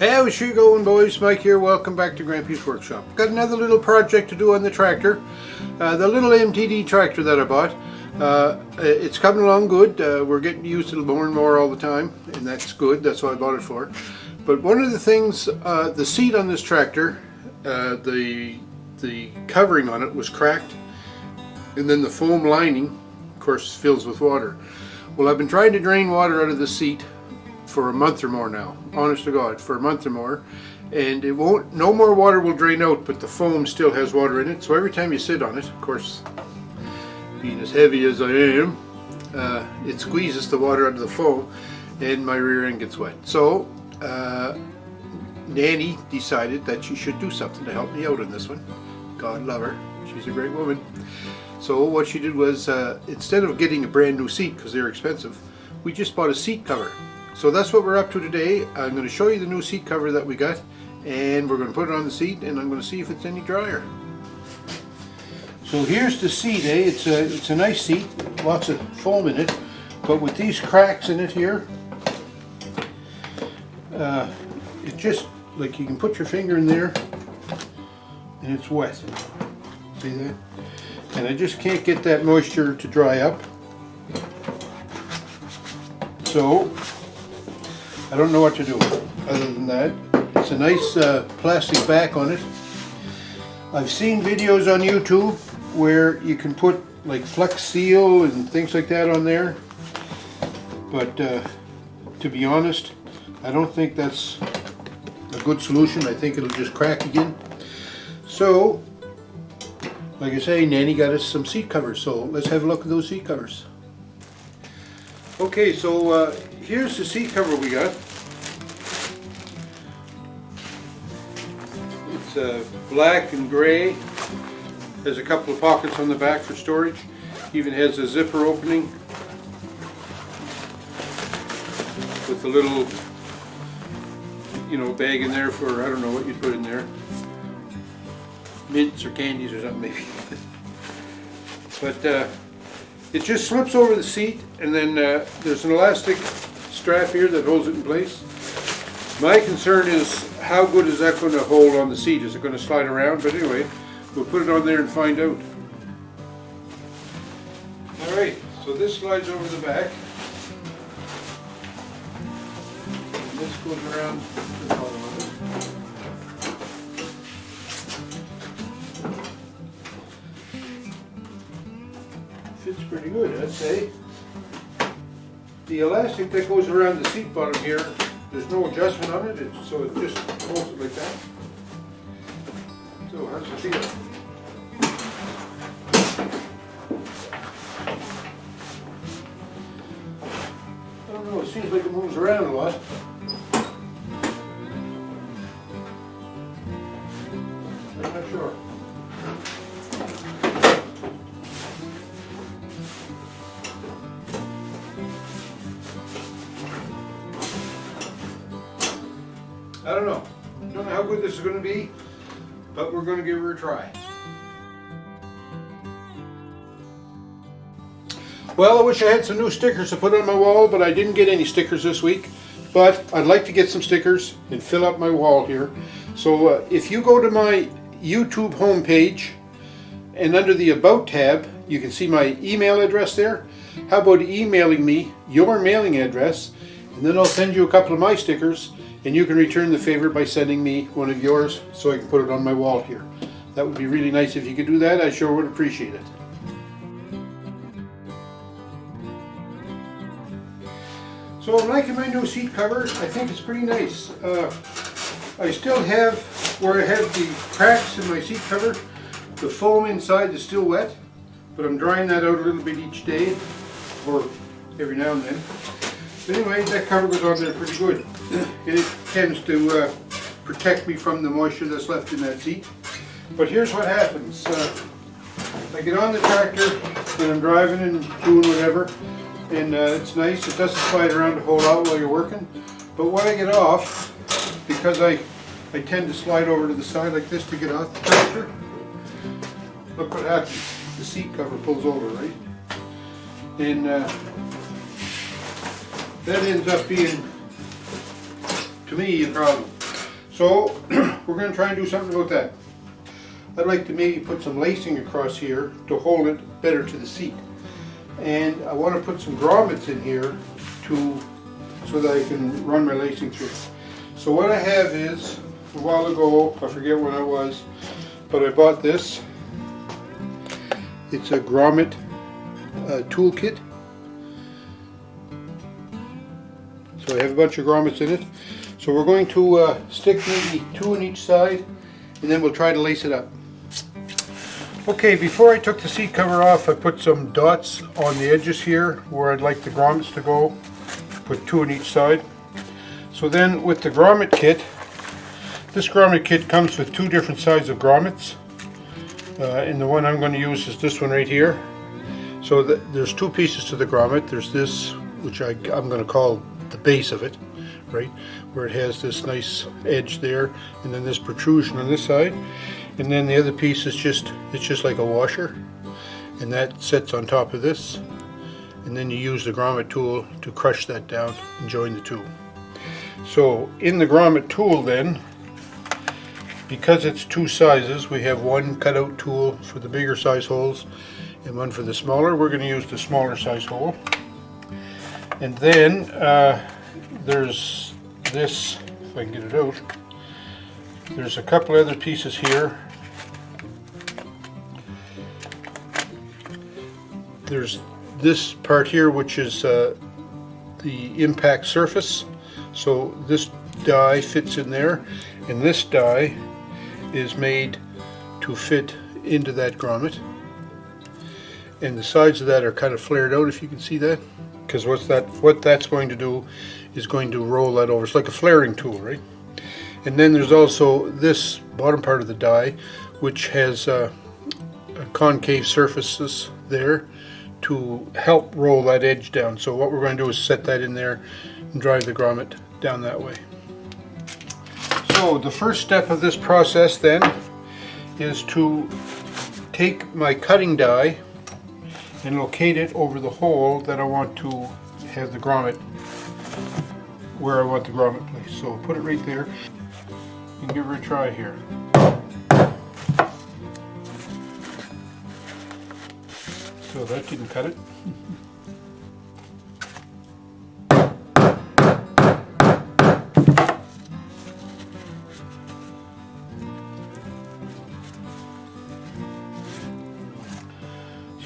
Hey, how's you going, boys? Mike here. Welcome back to Grampie's workshop. Got another little project to do on the tractor. The little MTD tractor that I bought. It's coming along good. We're getting used to it more and more all the time, and that's good. That's what I bought it for. But one of the things, the seat on this tractor, the covering on it was cracked, and then the foam lining, of course, fills with water. Well, I've been trying to drain water out of the seat for a month or more now, honest to God, for a month or more, and it won't, no more water will drain out, but the foam still has water in it. So every time you sit on it, of course, being as heavy as I am, it squeezes the water out of the foam and my rear end gets wet. So Nannie decided that she should do something to help me out on this one. God love her, she's a great woman. So what she did was, instead of getting a brand new seat, because they're expensive, we just bought a seat cover. So that's what we're up to today. I'm going to show you the new seat cover that we got, and we're going to put it on the seat, and I'm going to see if it's any drier. So here's the seat, it's a nice seat, lots of foam in it, but with these cracks in it here, it just, like, you can put your finger in there and it's wet. See that? And I just can't get that moisture to dry up. So I don't know what to do other than that. It's a nice plastic back on it. I've seen videos on YouTube where you can put like Flex Seal and things like that on there, but to be honest, I don't think that's a good solution. I think it'll just crack again. So, like I say, Nannie got us some seat covers, so let's have a look at those seat covers. Okay, so here's the seat cover we got. It's black and gray. Has a couple of pockets on the back for storage. Even has a zipper opening with a little, bag in there for, I don't know what you'd put in there. Mints or candies or something maybe. But it just slips over the seat, and then there's an elastic strap here that holds it in place. My concern is, how good is that going to hold on the seat? Is it going to slide around? But anyway, we'll put it on there and find out. Alright, so this slides over the back. And this goes around the bottom of it. Fits pretty good, I'd say. The elastic that goes around the seat bottom here, there's no adjustment on it, so it just holds it like that. So how's it feel? I don't know, it seems like it moves around a lot. I'm not sure. I don't know. Don't know how good this is going to be, but we're going to give her a try. Well, I wish I had some new stickers to put on my wall, but I didn't get any stickers this week. But I'd like to get some stickers and fill up my wall here. So if you go to my YouTube homepage and under the About tab, you can see my email address there. How about emailing me your mailing address, and then I'll send you a couple of my stickers, and you can return the favor by sending me one of yours so I can put it on my wall here. That would be really nice if you could do that. I sure would appreciate it. So I'm liking my new seat cover. I think it's pretty nice. I still have, where I have the cracks in my seat cover, the foam inside is still wet, but I'm drying that out a little bit each day, or every now and then. But anyway, that cover goes on there pretty good. And it tends to protect me from the moisture that's left in that seat. But here's what happens. I get on the tractor and I'm driving and doing whatever, and it's nice. It doesn't slide around a whole lot while you're working. But when I get off, because I tend to slide over to the side like this to get off the tractor, look what happens. The seat cover pulls over, right? And that ends up being, to me, a problem. So we're going to try and do something about that. I'd like to maybe put some lacing across here to hold it better to the seat. And I want to put some grommets in here so that I can run my lacing through. So what I have is, a while ago, I forget when it was, but I bought this. It's a Grommet Tool kit. So I have a bunch of grommets in it. So we're going to stick maybe 2 on each side, and then we'll try to lace it up. Okay, before I took the seat cover off, I put some dots on the edges here where I'd like the grommets to go. Put 2 on each side. So then with the grommet kit, this grommet kit comes with 2 different sizes of grommets. And the one I'm going to use is this one right here. So there's 2 pieces to the grommet. There's this, which I'm going to call the base of it, right, where it has this nice edge there, and then this protrusion on this side, and then the other piece is just like a washer, and that sits on top of this, and then you use the grommet tool to crush that down and join the two. So in the grommet tool then, because it's 2 sizes, we have one cutout tool for the bigger size holes and one for the smaller. We're going to use the smaller size hole. And then there's this, if I can get it out, there's a couple other pieces here. There's this part here, which is the impact surface. So this die fits in there, and this die is made to fit into that grommet. And the sides of that are kind of flared out, if you can see that. Because what that's going to do is going to roll that over. It's like a flaring tool, right? And then there's also this bottom part of the die, which has concave surfaces there to help roll that edge down. So what we're going to do is set that in there and drive the grommet down that way. So the first step of this process then is to take my cutting die and locate it over the hole that I want to have the grommet, where I want the grommet placed. So put it right there and give her a try here. So that didn't cut it.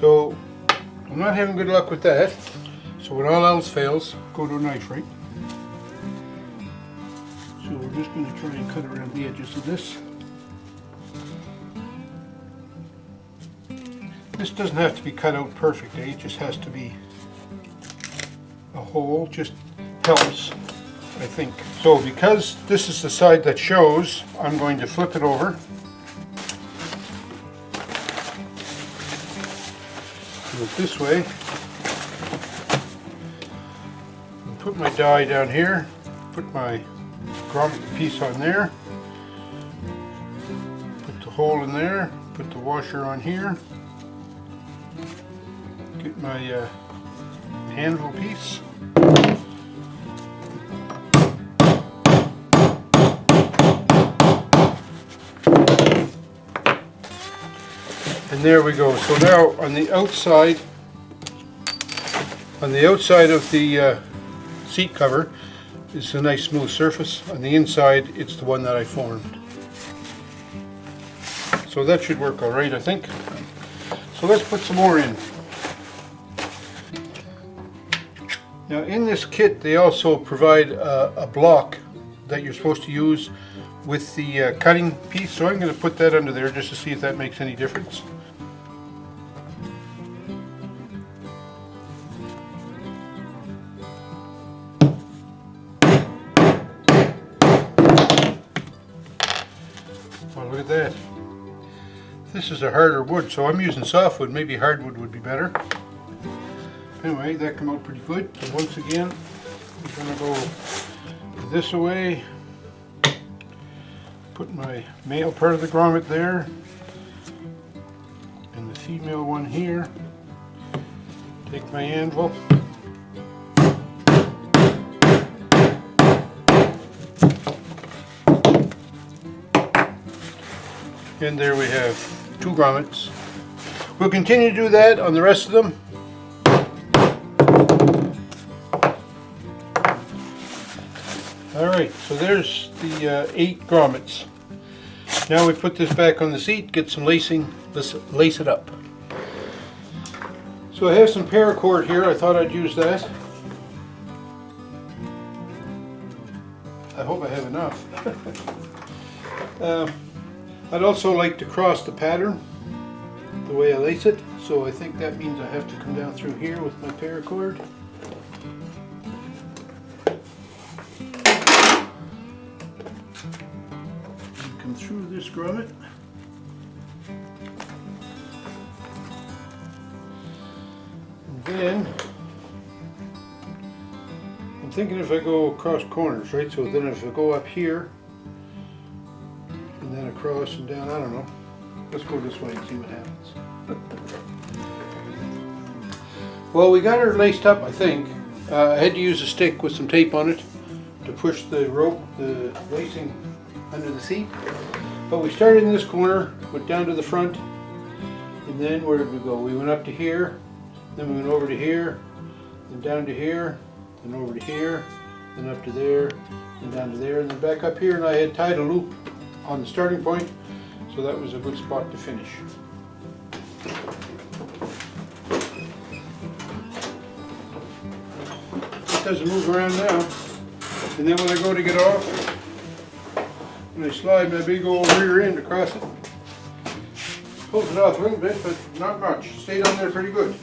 So I'm not having good luck with that. So when all else fails, go to a knife, right? So we're just going to try and cut around the edges of this. This doesn't have to be cut out perfectly, it just has to be a hole, just helps, I think. So because this is the side that shows, I'm going to flip it over. Do it this way. And put my die down here, put my grommet piece on there, put the hole in there, put the washer on here. Get my handle piece. And there we go. So now on the outside of the seat cover is a nice smooth surface. On the inside it's the one that I formed. So that should work all right, I think. So let's put some more in. Now in this kit they also provide a block that you're supposed to use with the cutting piece, so I'm going to put that under there just to see if that makes any difference. Well, look at that. This is a harder wood, so I'm using softwood. Maybe hardwood would be better. Anyway, that came out pretty good. So once again, I'm going to go this away. Put my male part of the grommet there, and the female one here. Take my anvil. And there we have 2 grommets. We'll continue to do that on the rest of them. Alright, so there's the 8 grommets. Now we put this back on the seat, get some lacing, let's lace it up. So I have some paracord here, I thought I'd use that. I hope I have enough. I'd also like to cross the pattern the way I lace it, so I think that means I have to come down through here with my paracord. Come through this grommet. And then I'm thinking if I go across corners, right? So then if I go up here and then across and down, I don't know. Let's go this way and see what happens. Well, we got her laced up, I think. I had to use a stick with some tape on it to push the rope, the lacing under the seat. But we started in this corner, went down to the front, and then where did we go? We went up to here, then we went over to here, then down to here, then over to here, then up to there, and down to there, and then back up here, and I had tied a loop on the starting point, so that was a good spot to finish. It doesn't move around now. And then when I go to get off, when I slide my big old rear end across it, pulls it off a little bit, but not much. Stayed on there pretty good.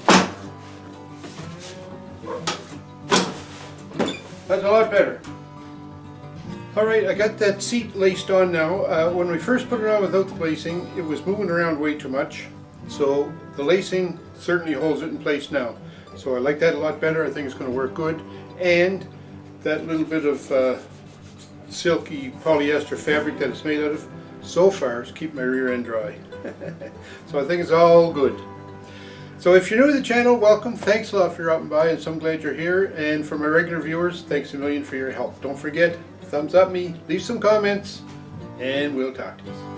That's a lot better. Alright, I got that seat laced on now. When we first put it on without the lacing, it was moving around way too much. So the lacing certainly holds it in place now. So I like that a lot better. I think it's going to work good. And that little bit of silky polyester fabric that it's made out of, so far, is keeping my rear end dry. So I think it's all good. So if you're new to the channel, welcome. Thanks a lot for dropping by, and so I'm glad you're here. And for my regular viewers, thanks a million for your help. Don't forget, thumbs up me, leave some comments, and we'll talk to you.